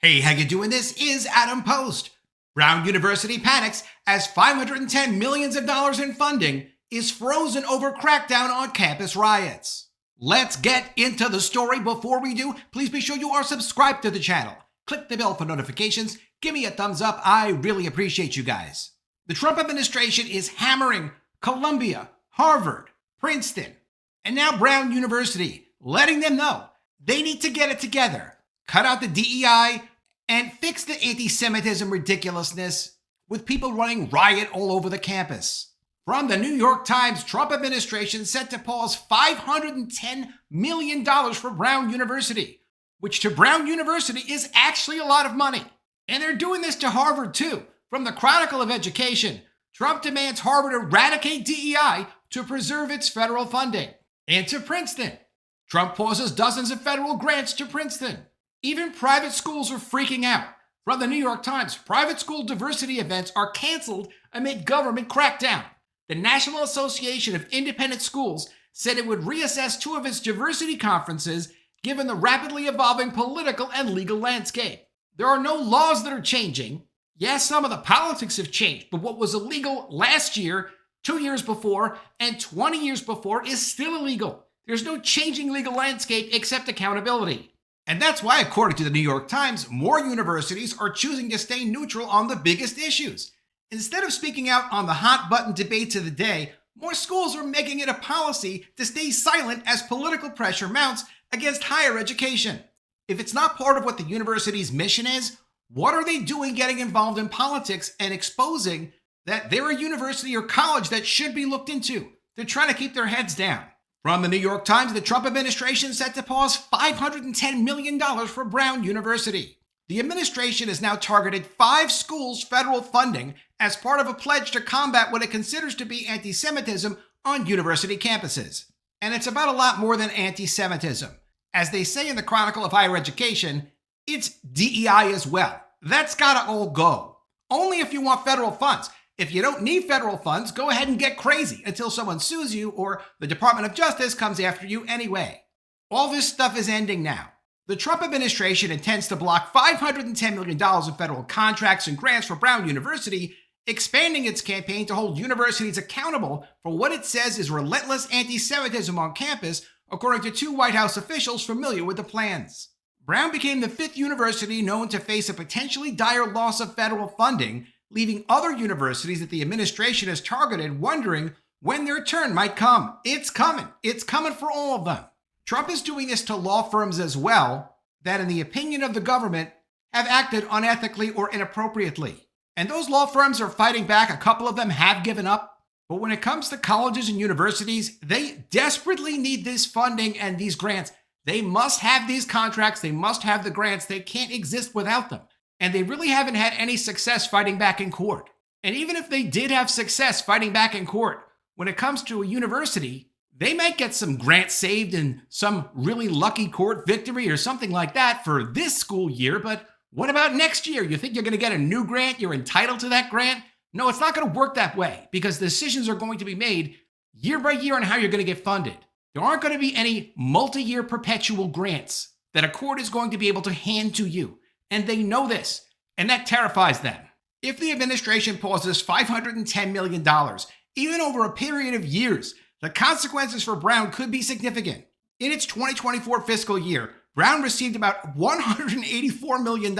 Hey, how you doing? This is Adam Post. Brown University panics as $510 million in funding is frozen over crackdown on campus riots. Let's get into the story. Before we do, please be sure you are subscribed to the channel. Click the bell for notifications. Give me a thumbs up. I really appreciate you guys. The Trump administration is hammering Columbia, Harvard, Princeton, and now Brown University, letting them know they need to get it together, cut out the DEI, and fix the anti-Semitism ridiculousness with people running riot all over the campus. From the New York Times, Trump administration set to pause $510 million for Brown University, which to Brown University is actually a lot of money. And they're doing this to Harvard too. From the Chronicle of Education, Trump demands Harvard eradicate DEI to preserve its federal funding. And to Princeton, Trump pauses dozens of federal grants to Princeton. Even private schools are freaking out. From the New York Times, private school diversity events are canceled amid government crackdown. The National Association of Independent Schools said it would reassess two of its diversity conferences given the rapidly evolving political and legal landscape. There are no laws that are changing. Yes, some of the politics have changed, but what was illegal last year, 2 years before, and 20 years before is still illegal. There's no changing legal landscape except accountability. And that's why, according to the New York Times, more universities are choosing to stay neutral on the biggest issues. Instead of speaking out on the hot-button debates of the day, more schools are making it a policy to stay silent as political pressure mounts against higher education. If it's not part of what the university's mission is, what are they doing getting involved in politics and exposing that they're a university or college that should be looked into? They're trying to keep their heads down. From the New York Times, the Trump administration set to pause $510 million for Brown University. The administration has now targeted 5 schools' federal funding as part of a pledge to combat what it considers to be anti-Semitism on university campuses. And it's about a lot more than anti-Semitism. As they say in the Chronicle of Higher Education, it's DEI as well. That's gotta all go. Only if you want federal funds. If you don't need federal funds, go ahead and get crazy until someone sues you or the Department of Justice comes after you anyway. All this stuff is ending now. The Trump administration intends to block $510 million in federal contracts and grants for Brown University, expanding its campaign to hold universities accountable for what it says is relentless anti-Semitism on campus, according to 2 White House officials familiar with the plans. Brown became the 5th university known to face a potentially dire loss of federal funding, leaving other universities that the administration has targeted wondering when their turn might come. It's coming. It's coming for all of them. Trump is doing this to law firms as well that, in the opinion of the government, have acted unethically or inappropriately. And those law firms are fighting back. A couple of them have given up. But when it comes to colleges and universities, they desperately need this funding and these grants. They must have these contracts. They must have the grants. They can't exist without them. And they really haven't had any success fighting back in court. And even if they did have success fighting back in court, when it comes to a university, they might get some grants saved in some really lucky court victory or something like that for this school year. But what about next year? You think you're going to get a new grant? You're entitled to that grant? No, it's not going to work that way because decisions are going to be made year by year on how you're going to get funded. There aren't going to be any multi-year perpetual grants that a court is going to be able to hand to you. And they know this, and that terrifies them. If the administration pauses $510 million, even over a period of years, the consequences for Brown could be significant. In its 2024 fiscal year, Brown received about $184 million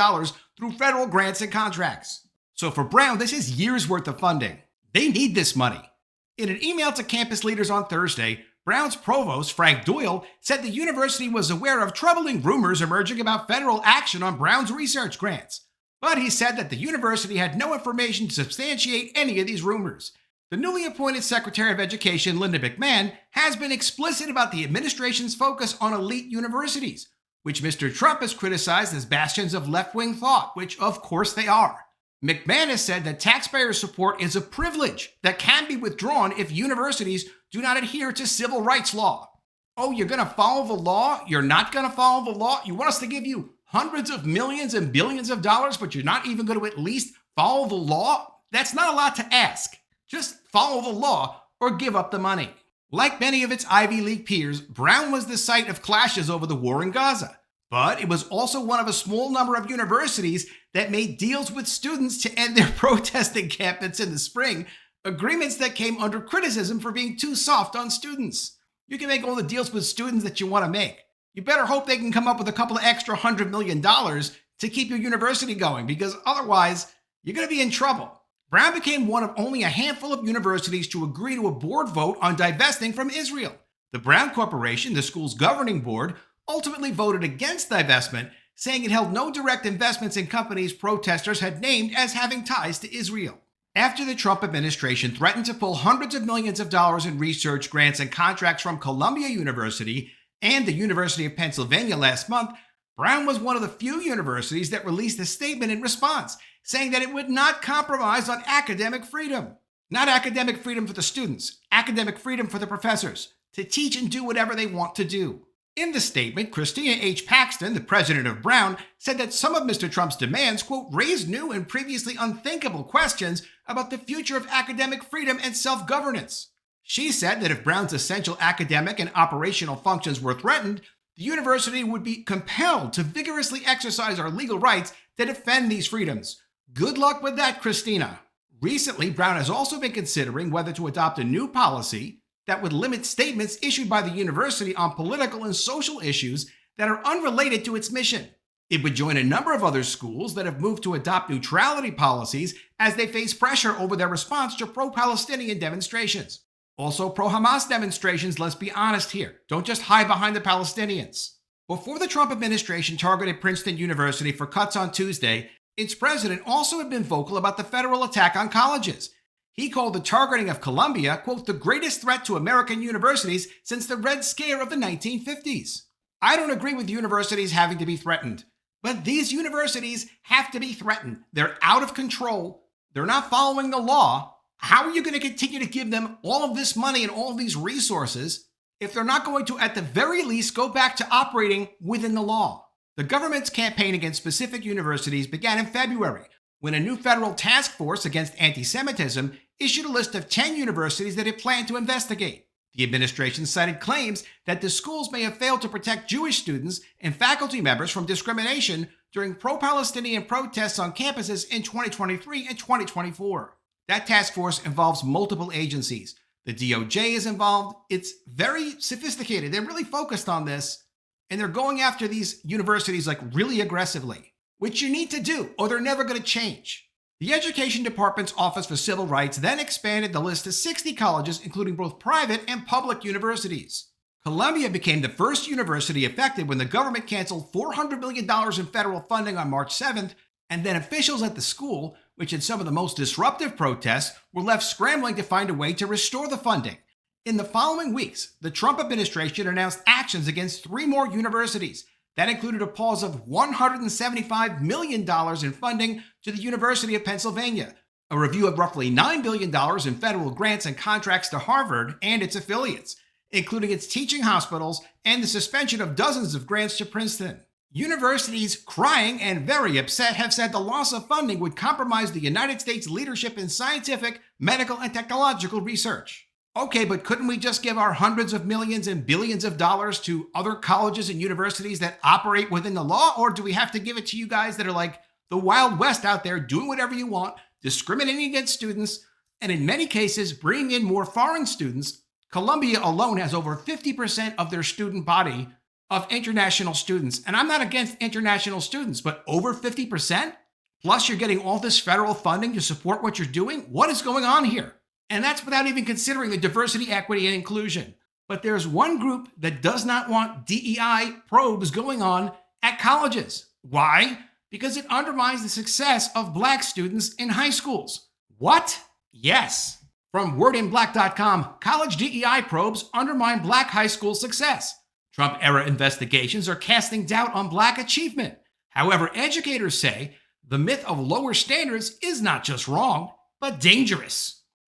through federal grants and contracts. So for Brown, this is years' worth of funding. They need this money. In an email to campus leaders on Thursday, Brown's provost, Frank Doyle, said the university was aware of troubling rumors emerging about federal action on Brown's research grants. But he said that the university had no information to substantiate any of these rumors. The newly appointed Secretary of Education, Linda McMahon, has been explicit about the administration's focus on elite universities, which Mr. Trump has criticized as bastions of left-wing thought, which of course they are. McMahon has said that taxpayer support is a privilege that can be withdrawn if universities do not adhere to civil rights law. Oh, you're going to follow the law? You're not going to follow the law? You want us to give you hundreds of millions and billions of dollars, but you're not even going to at least follow the law? That's not a lot to ask. Just follow the law or give up the money. Like many of its Ivy League peers, Brown was the site of clashes over the war in Gaza. But it was also one of a small number of universities that made deals with students to end their protesting campaigns in the spring, agreements that came under criticism for being too soft on students. You can make all the deals with students that you want to make. You better hope they can come up with a couple of extra $100 million to keep your university going, because otherwise, you're going to be in trouble. Brown became one of only a handful of universities to agree to a board vote on divesting from Israel. The Brown Corporation, the school's governing board, ultimately voted against divestment, saying it held no direct investments in companies protesters had named as having ties to Israel. After the Trump administration threatened to pull hundreds of millions of dollars in research grants and contracts from Columbia University and the University of Pennsylvania last month, Brown was one of the few universities that released a statement in response, saying that it would not compromise on academic freedom. Not academic freedom for the students, academic freedom for the professors, to teach and do whatever they want to do. In the statement, Christina H. Paxton, the president of Brown, said that some of Mr. Trump's demands, quote, raised new and previously unthinkable questions about the future of academic freedom and self-governance. She said that if Brown's essential academic and operational functions were threatened, the university would be compelled to vigorously exercise our legal rights to defend these freedoms. Good luck with that, Christina. Recently, Brown has also been considering whether to adopt a new policy that would limit statements issued by the university on political and social issues that are unrelated to its mission. It would join a number of other schools that have moved to adopt neutrality policies as they face pressure over their response to pro-Palestinian demonstrations. Also, pro-Hamas demonstrations, let's be honest here. Don't just hide behind the Palestinians. Before the Trump administration targeted Princeton University for cuts on Tuesday, its president also had been vocal about the federal attack on colleges. He called the targeting of Columbia, quote, the greatest threat to American universities since the Red Scare of the 1950s. I don't agree with universities having to be threatened, but these universities have to be threatened. They're out of control. They're not following the law. How are you going to continue to give them all of this money and all of these resources if they're not going to, at the very least, go back to operating within the law? The government's campaign against specific universities began in February, when a new federal task force against antisemitism issued a list of 10 universities that it planned to investigate. The administration cited claims that the schools may have failed to protect Jewish students and faculty members from discrimination during pro-Palestinian protests on campuses in 2023 and 2024. That task force involves multiple agencies. The DOJ is involved. It's very sophisticated. They're really focused on this, and they're going after these universities like really aggressively, which you need to do, or they're never going to change. The Education Department's Office for Civil Rights then expanded the list to 60 colleges, including both private and public universities. Columbia became the first university affected when the government canceled $400 million in federal funding on March 7th, and then officials at the school, which had some of the most disruptive protests, were left scrambling to find a way to restore the funding. In the following weeks, the Trump administration announced actions against 3 more universities. That included a pause of $175 million in funding to the University of Pennsylvania, a review of roughly $9 billion in federal grants and contracts to Harvard and its affiliates, including its teaching hospitals, and the suspension of dozens of grants to Princeton. Universities, crying and very upset, have said the loss of funding would compromise the United States' leadership in scientific, medical, and technological research. Okay, but couldn't we just give our hundreds of millions and billions of dollars to other colleges and universities that operate within the law? Or do we have to give it to you guys that are like the Wild West out there, doing whatever you want, discriminating against students, and in many cases, bringing in more foreign students? Columbia alone has over 50% of their student body of international students. And I'm not against international students, but over 50%? Plus you're getting all this federal funding to support what you're doing? What is going on here? And that's without even considering the diversity, equity, and inclusion. But there's one group that does not want DEI probes going on at colleges. Why? Because it undermines the success of Black students in high schools. What? Yes. From wordinblack.com, college DEI probes undermine Black high school success. Trump-era investigations are casting doubt on Black achievement. However, educators say the myth of lower standards is not just wrong, but dangerous.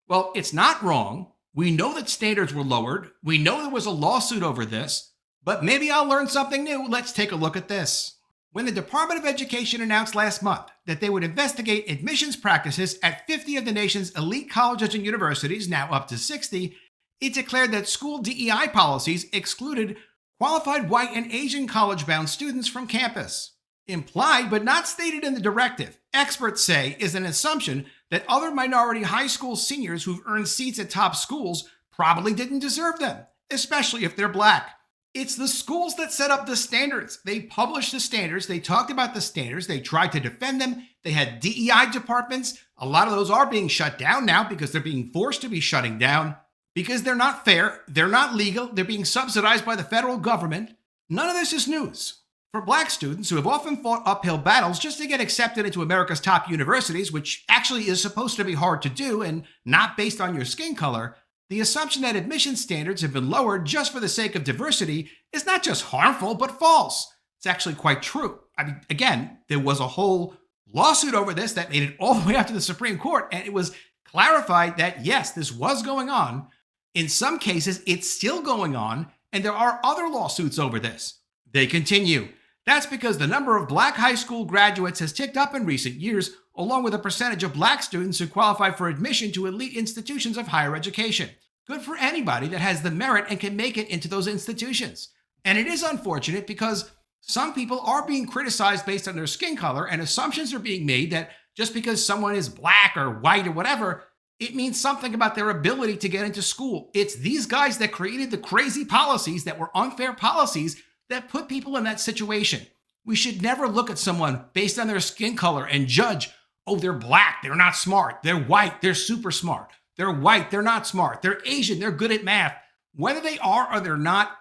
Well, it's not wrong. We know that standards were lowered. We know there was a lawsuit over this, but maybe I'll learn something new. Let's take a look at this. When the Department of Education announced last month that they would investigate admissions practices at 50 of the nation's elite colleges and universities, now up to 60, it declared that school DEI policies excluded qualified white and Asian college-bound students from campus. Implied but not stated in the directive, experts say is an assumption that other minority high school seniors who've earned seats at top schools probably didn't deserve them, especially if they're black. It's the schools that set up the standards. They published the standards. They talked about the standards. They tried to defend them. They had DEI departments. A lot of those are being shut down now because they're being forced to be shutting down because they're not fair. They're not legal. They're being subsidized by the federal government. None of this is news. For black students who have often fought uphill battles just to get accepted into America's top universities, which actually is supposed to be hard to do and not based on your skin color, the assumption that admission standards have been lowered just for the sake of diversity is not just harmful, but false. It's actually quite true. I mean, again, there was a whole lawsuit over this that made it all the way up to the Supreme Court, and it was clarified that, yes, this was going on. In some cases, it's still going on, and there are other lawsuits over this. They continue. That's because the number of black high school graduates has ticked up in recent years, along with a percentage of black students who qualify for admission to elite institutions of higher education. Good for anybody that has the merit and can make it into those institutions. And it is unfortunate because some people are being criticized based on their skin color, and assumptions are being made that just because someone is black or white or whatever, it means something about their ability to get into school. It's these guys that created the crazy policies that were unfair policies that put people in that situation. We should never look at someone based on their skin color and judge, oh, they're black, they're not smart. They're white, they're super smart. They're white, they're not smart. They're Asian, they're good at math. Whether they are or they're not,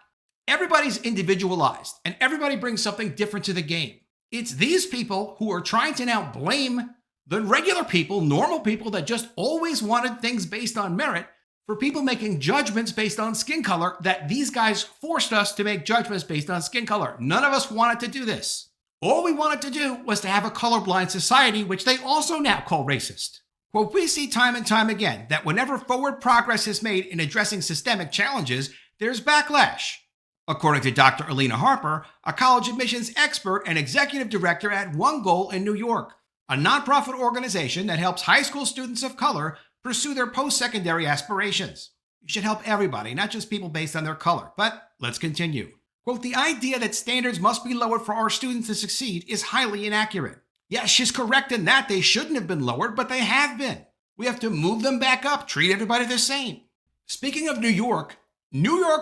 everybody's individualized and everybody brings something different to the game. It's these people who are trying to now blame the regular people, normal people that just always wanted things based on merit, for people making judgments based on skin color, that these guys forced us to make judgments based on skin color. None of us wanted to do this. All we wanted to do was to have a colorblind society, which they also now call racist. Well, we see time and time again that whenever forward progress is made in addressing systemic challenges, there's backlash. According to Dr. Alina Harper, a college admissions expert and executive director at One Goal in New York, a nonprofit organization that helps high school students of color pursue their post-secondary aspirations. You should help everybody, not just people based on their color. But let's continue. Quote, the idea that standards must be lowered for our students to succeed is highly inaccurate. Yes, she's correct in that they shouldn't have been lowered, but they have been. We have to move them back up, treat everybody the same. Speaking of New York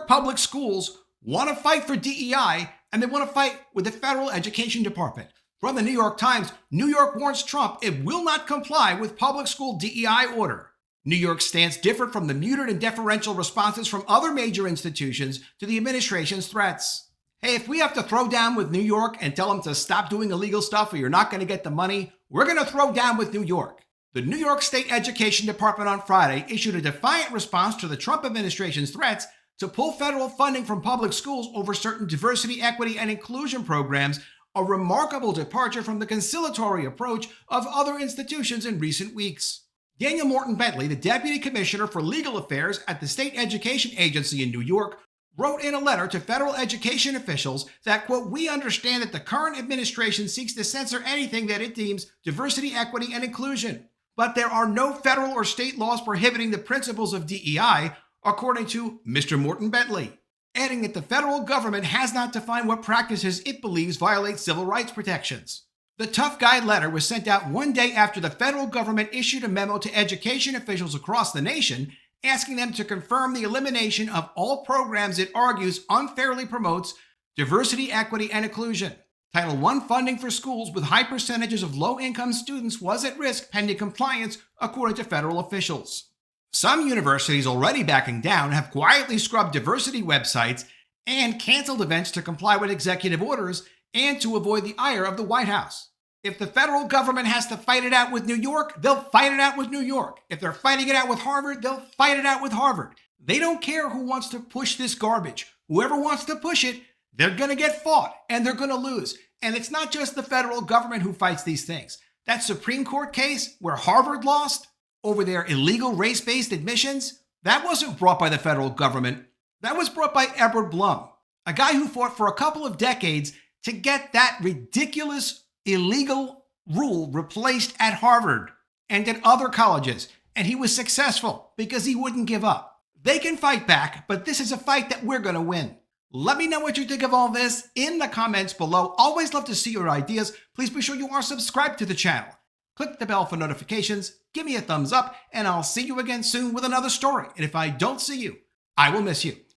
public schools want to fight for DEI, and they want to fight with the federal education department. From the New York Times, New York warns Trump it will not comply with public school DEI order. New York's stance differed from the muted and deferential responses from other major institutions to the administration's threats. Hey, if we have to throw down with New York and tell them to stop doing illegal stuff or you're not going to get the money, we're going to throw down with New York. The New York State Education Department on Friday issued a defiant response to the Trump administration's threats to pull federal funding from public schools over certain diversity, equity, and inclusion programs, a remarkable departure from the conciliatory approach of other institutions in recent weeks. Daniel Morton Bentley, the Deputy Commissioner for Legal Affairs at the State Education Agency in New York, wrote in a letter to federal education officials that, quote, we understand that the current administration seeks to censor anything that it deems diversity, equity, and inclusion. But there are no federal or state laws prohibiting the principles of DEI, according to Mr. Morton Bentley, adding that the federal government has not defined what practices it believes violate civil rights protections. The tough guy letter was sent out one day after the federal government issued a memo to education officials across the nation asking them to confirm the elimination of all programs it argues unfairly promotes diversity, equity, and inclusion. Title I funding for schools with high percentages of low-income students was at risk pending compliance, according to federal officials. Some universities already backing down have quietly scrubbed diversity websites and canceled events to comply with executive orders and to avoid the ire of the White House. If the federal government has to fight it out with New York, they'll fight it out with New York. If they're fighting it out with Harvard, they'll fight it out with Harvard. They don't care who wants to push this garbage. Whoever wants to push it, they're going to get fought and they're going to lose. And it's not just the federal government who fights these things. That Supreme Court case where Harvard lost over their illegal race-based admissions, that wasn't brought by the federal government. That was brought by Edward Blum, a guy who fought for a couple of decades to get that ridiculous illegal rule replaced at Harvard and at other colleges. And he was successful because he wouldn't give up. They can fight back, but this is a fight that we're going to win. Let me know what you think of all this in the comments below. Always love to see your ideas. Please be sure you are subscribed to the channel. Click the bell for notifications, give me a thumbs up, and I'll see you again soon with another story. And if I don't see you, I will miss you.